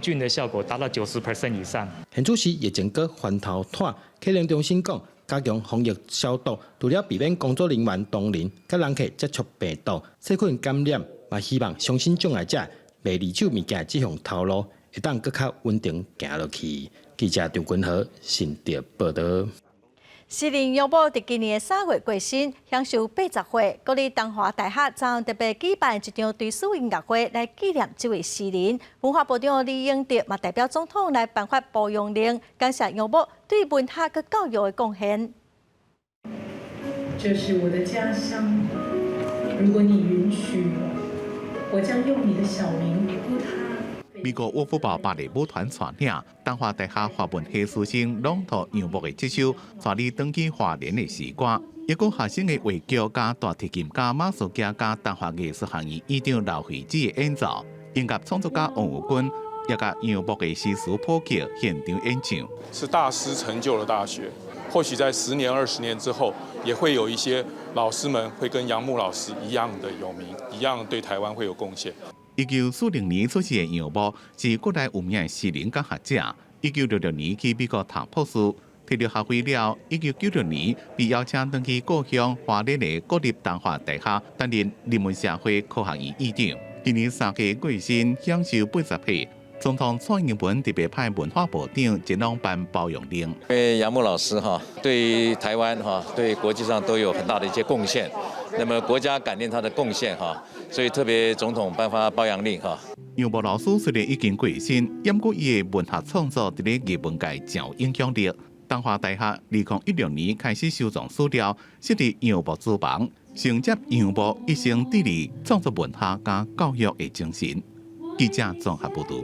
Speaker 27: 菌的效果达到90% 以上。
Speaker 25: 现主时疫情阁翻头拖，客人中心讲，加强防疫消毒，除了避免工作人员同仁甲人客接触病毒、细菌感染，嘛希望相信障碍者卖二手物件这项头路，会当更较稳定行落去。记者张君和新竹报道。
Speaker 1: 士林杨某伫今年3月过身，享受80岁。国立东华大学昨特别举办一场追思音乐会来纪念这位诗人。文化部长李英德嘛代表总统来颁发褒扬令，感谢杨某对文化和教育的贡献。
Speaker 3: 这是我的家乡，如果你允许，我将用你的小名呼它。
Speaker 4: 美国沃夫堡芭蕾舞团带领东华大学华文系师生朗读杨牧的这首带你登去华联的诗歌，一个学生的话剧加大提琴家马术家加东华艺术学院院长刘惠子的演奏，音乐创作家王武军也甲杨牧的诗词普及现场演唱。
Speaker 6: 是大师成就了大学，或许在10年、20年之后，也会有一些老师们会跟杨牧老师一样的有名，一样对台湾会有贡献。
Speaker 4: 1940年出世的杨牧是国内有名的诗人甲学者。1966年去美国读博士，摕到学位了。1996年被邀请登去故乡花莲的国立东华大学担任人文社会科学院院长。今年3月过身，享受80岁。总统蔡英文特别派文化部长前往颁褒扬令。
Speaker 7: 因为杨牧老师对台湾对国际上都有很大的一些贡献，那么国家感念他的贡献所以特别总统颁发褒扬令
Speaker 4: 杨牧老师虽然已经过身，不过伊的文学创作在咧艺文界真有影响力。东华大学2016年开始收藏史料，设立杨牧书房，承接杨牧一生致力创作文化加教育的精神。记者综合报道。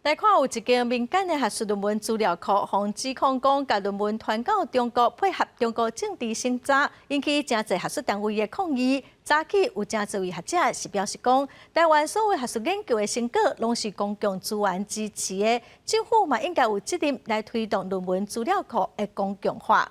Speaker 1: 来看有一间民间的学术论文资料库，防指控讲甲论文传到中国，配合中国政治审查，引起真侪学术单位的抗议。早起有真侪位学者是表示讲，台湾所有学术研究的成果拢是公共资源支持的，政府嘛应该有责任来推动论文资料库的公共化。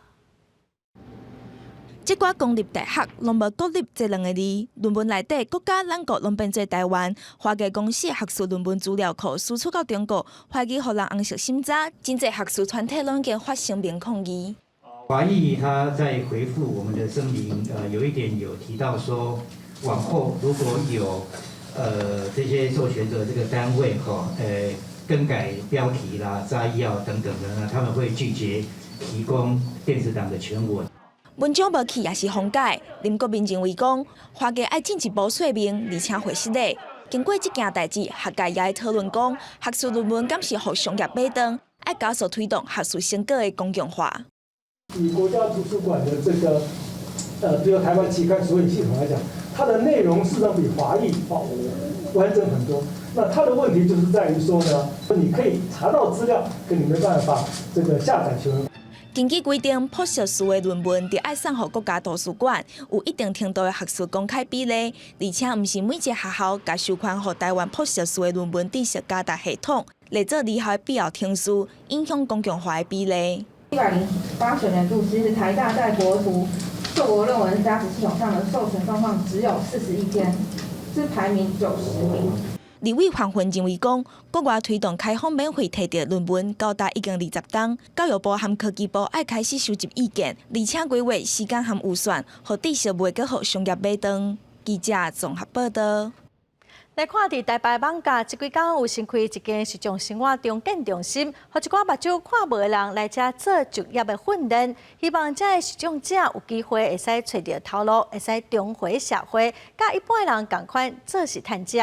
Speaker 8: 即寡公立大学拢无国立这2个字，论文内底国家咱国拢变做台湾。华艺公司的学术论文资料库输出到中国，怀疑互人红色审查，真侪学术团体拢已经发声明抗议。
Speaker 9: 华裔他在回复我们的声明，有一点有提到说，往后如果有这些授权的这个单位更改标题啦、摘要等等的呢，他们会拒绝提供电子档的全文。
Speaker 8: 文章无去也是封改，林国民认为讲，华艺爱进一步说明，而且会实例。经过这件代志，学界也会讨论讲，学术论文敢是互商业买单，爱加速推动学术成果的公共化。
Speaker 11: 以国家图书馆的这个比如台湾期刊索引系统来讲，它的内容事实上比华裔完整很多。那它的问题就是在于说呢，你可以查到资料，可你没办法这个下载全文。
Speaker 8: 根据规定，普学术的论文得爱送予国家图书馆，有一定程度的学术公开比例，而且毋是每一个学校甲授权予台湾普学术的论文知识加达系统，来做离校的必要听数，影响公共化的比例。
Speaker 13: 108学年度，其实台大在国图硕博论文加值系统上的授权状况只有41篇，是排名90名。
Speaker 8: 立委黄云认为讲，国外推动开放免费提着论文高达已经20档，教育部和科技部爱开始收集意见，而且规划时间和预算，互知识袂阁互商业买单。记者综合报道。
Speaker 1: 来看伫台北艋舺这几天有新开一间实种生活重建中心，互一寡目睭看无的人来这做就业的训练，希望这个实种者有机会会使找到头路，会使重回社会，甲一般人同款做是趁食。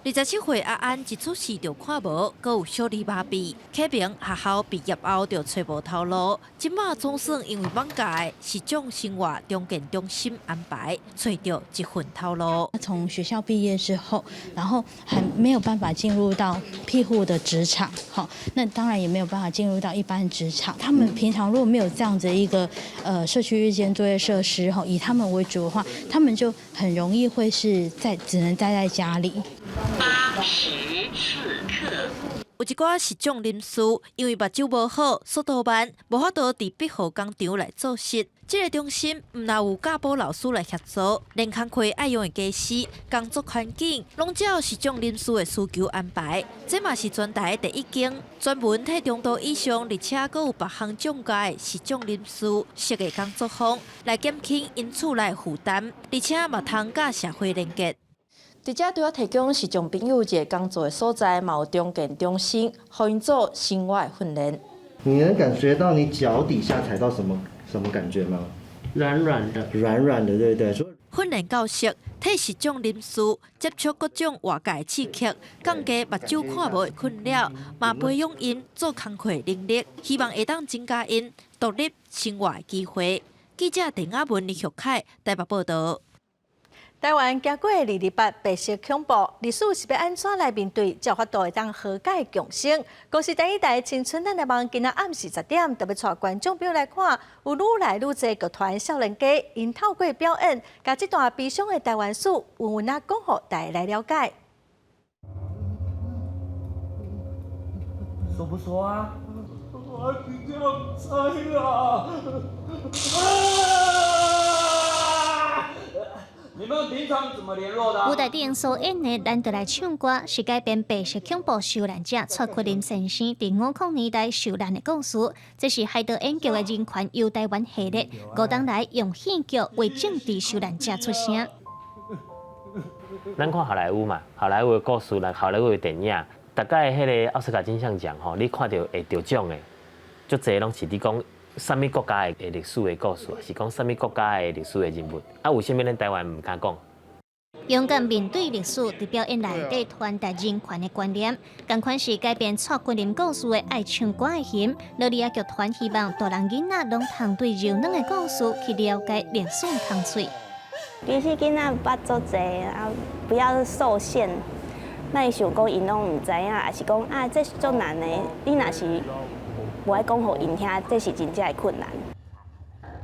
Speaker 28: 27岁阿安一出世就看无，阁有小儿麻痹，启明学校毕业后就找无头路，即马总算因为艋舺实种生活重建中心安排，找到一份头路。
Speaker 29: 从学校毕业之后，然后还没有办法进入到庇护的职场，那当然也没有办法进入到一般职场。他们平常如果没有这样子一个社区日间作业设施，以他们为主的话，他们就很容易会是只能待在家里。
Speaker 28: 84克。有一寡实种人士因为目睭无好、速度慢，无法度伫必护工厂来做事。这个中心毋但有教保老师来协助，连工课爱用的家私、工作环境，拢照实种人士的需求安排。这嘛是全台第一间专门替中度以上，而且阁有别项障碍的实种人士设计工作坊，来减轻因厝内负担，而且嘛通甲社会连接。
Speaker 30: 伫遮对我提供实种朋友一个工作的所在，嘛有重建中心，互因做生活的训练。
Speaker 2: 你能感觉到你脚底下踩到什么感觉吗？软软的，对不对？
Speaker 28: 训练教室替视障人士接触各种外界刺激，降低目睭看无的困扰，嘛培养因做工课能力，希望会当增加因独立生活的机会。记者陈雅文、李玉凯台北报道。
Speaker 1: 台湾经过228白色恐怖，历史是要安怎来面对，才有法度会当和解共生。公司第一台青春咱的梦，今仔暗时10点，特别带观众朋友来看，有愈来愈侪剧团少年家，因透过表演，把这段悲伤的台湾史，稳稳啊讲互大家来了解。
Speaker 5: 说不说啊？我比较猜啊！你们平常怎么联络的？
Speaker 10: 舞台顶所演的《咱就来唱歌》是改编白色恐怖受难者蔡奎林先生伫50年代受难的故事。这是海德演剧的人权游台湾系列，5档来用戏剧为政治受难者出声。
Speaker 12: 咱看好莱坞嘛，好莱坞的故事，好莱坞的电影，大概迄个奥斯卡金像奖吼，你看到会得奖的，足侪拢是你讲。什么国家的历史的故事，是讲什么国家的历史的人物？啊，为什么咱台湾唔敢讲？
Speaker 10: 勇敢面对历史，伫表演内底传达人权的观念。同款是改编蔡坤林故事的爱唱歌的心，乐利亚剧团希望大人囡仔拢通对柔软的故事去了解历史通喙。
Speaker 14: 其实囡仔捌足侪啊，不要受限。咱想讲因拢唔知影，也是讲啊，这是足难的。你若是无爱讲互因听，这是真正的困难。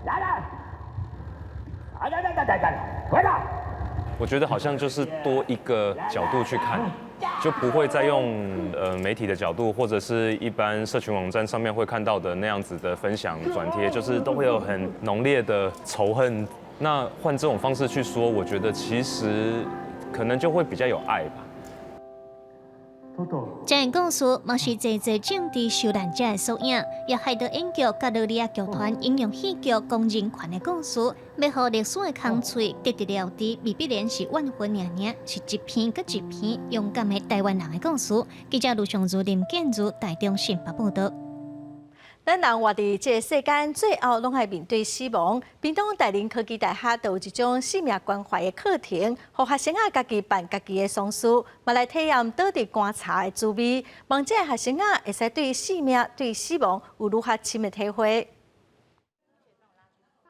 Speaker 12: 来，回来！
Speaker 16: 我觉得好像就是多一个角度去看，就不会再用媒体的角度，或者是一般社群网站上面会看到的那样子的分享转贴，就是都会有很浓烈的仇恨。那换这种方式去说，我觉得其实可能就会比较有爱吧。
Speaker 10: 这个故事嘛是侪政治受难者的缩影，也害得演剧甲乐利亚剧团应用戏剧讲人权的故事，要互历史的空喙得得了知，未必然是万分尔尔，是一篇搁一篇勇敢的台湾人的故事。记者卢尚如、林建如台中新北报道。
Speaker 1: 咱人活伫这个世间，最后拢系面对死亡。屏东大林科技大学就有一种生命关怀的课程，互学生家己办家己的丧事，嘛来体验倒伫观察的滋味。望这学生会使对生命、对死亡有愈较深的体会。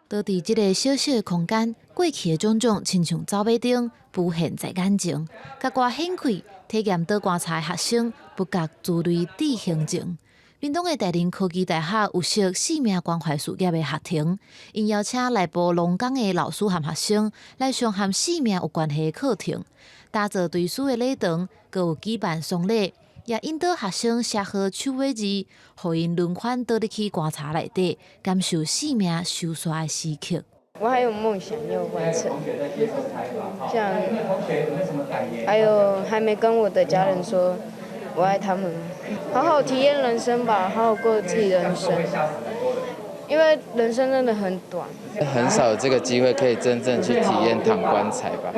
Speaker 17: 倒伫这个小小的空间，过去的种种亲像走马灯浮现在眼前，甲我兴趣体验倒观察的学生，不觉自类地行情。屏东的大林科技大学有设生命关怀事业的学堂，因邀请内部农工的老师和学生来上和生命有关系的课程，打造对书的礼堂，佮有举办丧礼，也引导学生写好手绘字，互因轮番倒入去观察内底，感受生命收煞的时刻。
Speaker 18: 我还有梦想要完成，像还有还没跟我的家人说我爱他们，好好体验人生吧，好好过自己的人生，因为人生真的很短。
Speaker 19: 很少有这个机会可以真正去体验躺棺材吧，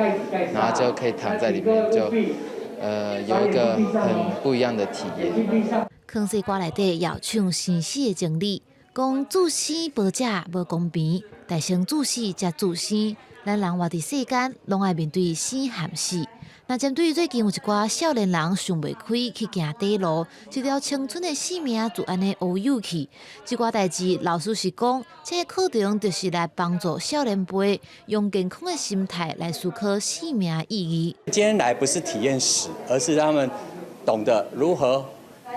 Speaker 19: 然后就可以躺在里面，就有一个很不一样的体验。
Speaker 17: 康西歌内底要唱生死的情理，讲自生无者无公平，但生自死才自生。咱人活伫世间，拢爱面对生和死。那针对最近有一寡少年人想袂开去行底路，一条青春的生命就安尼乌有去。这寡代志，老师是讲，这个课程就是来帮助少年辈用健康的心态来思考生命的意义。
Speaker 20: 今天来不是体验死，而是让他们懂得如何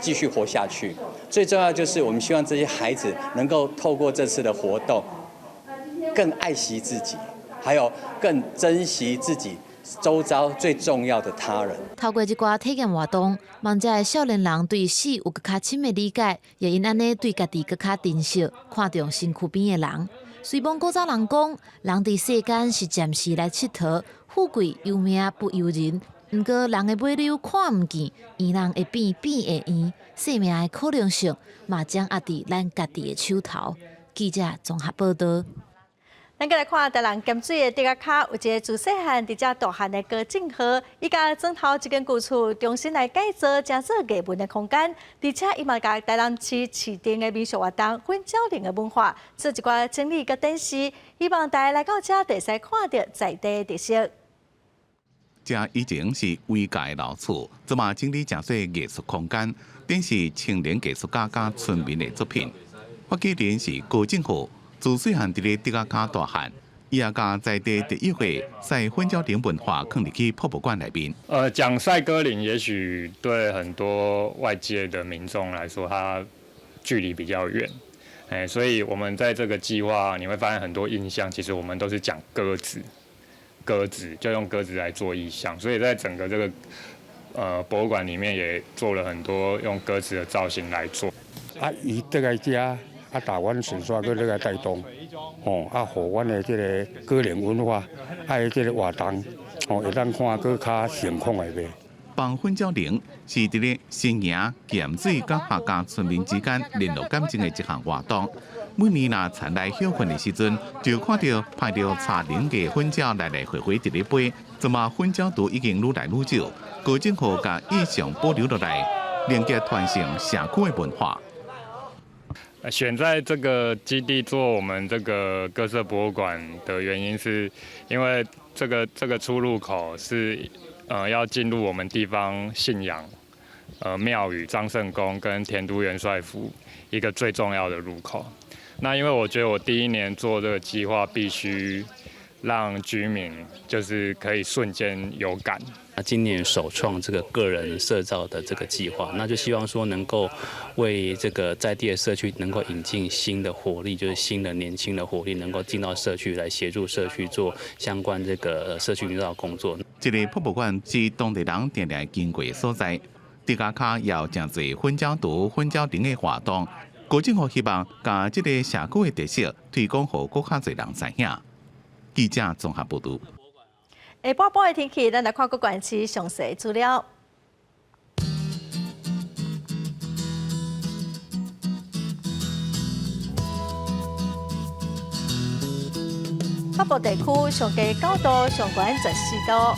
Speaker 20: 继续活下去。最重要就是我们希望这些孩子能够透过这次的活动，更爱惜自己，还有更珍惜自己周遭最重要的他人。
Speaker 17: 透过这寡体验活动，望这个少年人对死有更较深的理解，也因安尼对家己更较珍惜，看重身躯边的人。随望古早人讲，人伫世间是暂时来佚佗，富贵由命不由人。不过人的尾流看唔见，圆人会变，变会圆，生命的可能性嘛将握伫咱家己的手头。记者综合报道。
Speaker 1: 咱再来看台南咸水的竹仔卡，有一个自细汉直接大汉的高正和，伊甲砖头一间旧厝重新来改造，加做艺文的空间，而且伊嘛甲台南市市定的民俗活动、混交流的文化，做一寡整理甲展示，希望大家来到这，会使看到在地的特色。
Speaker 4: 这以前是伟大的老厝，即嘛整理正细艺术空间，展示青年艺术家甲村民的作品。发起人是高正和。自细汉伫咧竹仔卡大汉，伊也甲在地第一回赛混交林文化放入去博物馆内面。
Speaker 3: 讲赛鸽林，也许对很多外界的民众来说，它距离比较远，所以我们在这个计划，你会发现很多印象，其实我们都是讲鸽子就用鸽子来做意象，所以在整个这个博物馆里面也做了很多用鸽子的造型来做。
Speaker 6: 伊这个家。台湾神煞搁来带动，互阮的这个个人文化，这个活动，会当看搁较成功的呗。
Speaker 4: 放混交灵是伫咧新营、咸水甲客家村民之间联络感情的一项活动。每年若田来休困的时阵，就看到派着茶灵的混交来来回回伫咧飞，即嘛混交图已经愈来愈少，高政府甲意象保留落来，连接传承社区的文化。
Speaker 3: 选在这个基地做我们这个鸽舍博物馆的原因，是因为这个出入口是要进入我们地方信仰庙宇张圣宫跟田都元帅府一个最重要的入口。那因为我觉得我第一年做这个计划，必须让居民就是可以瞬间有感。
Speaker 15: 今年首创这个个人社造的这个计划，那就希望说能够为这个在地的社区能够引进新的活力，就是新的年轻的活力，能够进到社区来协助社区做相关这个社区营造工作。
Speaker 4: 这个博物馆是当地人定定经过的所在，竹仔卡也有真侪混交图、混交灵的活动。高政府希望将这个社区的特色推广给更较侪人知影。记者综合报道。
Speaker 1: 下晡晡的天气，咱来看各县市详细资料。北部地区上低9度，上悬14度；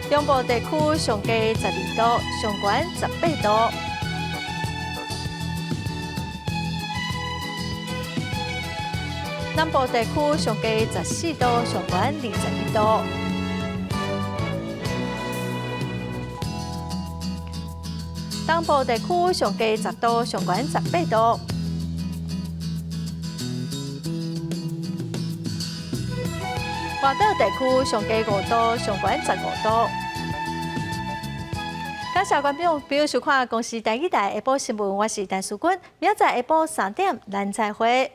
Speaker 1: 中部地区上低12度，上悬18度。南部地区上低14度，上悬21度；东部地区上低10度，上悬18度；外岛地区上低5度，上悬15度。感谢观众朋友收看《公视台语台下晡新闻》，我是陈淑君，明仔下晡3点咱再会。